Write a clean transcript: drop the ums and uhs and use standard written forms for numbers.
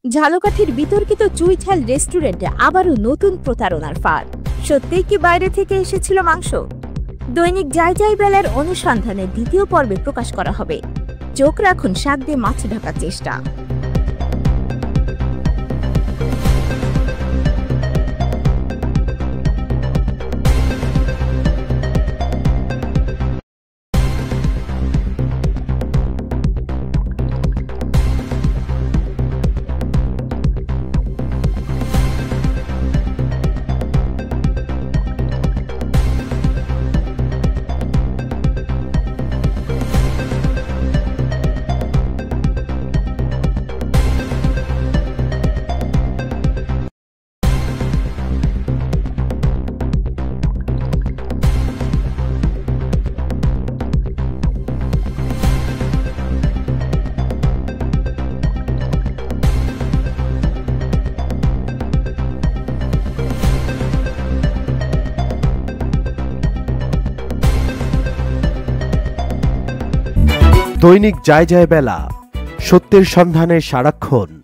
ঝালকাঠির বিতর্কিত চুইঝাল রেস্টুরেন্টে আবারও নতুন প্রতারণার ফাঁদ। সত্যিই কি বাইরে থেকে এসেছিল মাংস? দৈনিক যাই যাই বেলার অনুসন্ধানে দ্বিতীয় পর্বে প্রকাশ করা হবে। চোখ রাখুন শাক দিয়ে মাছ ঢাকার চেষ্টা। দৈনিক যায় যায় বেলা, সত্যের সন্ধানে সারাক্ষণ।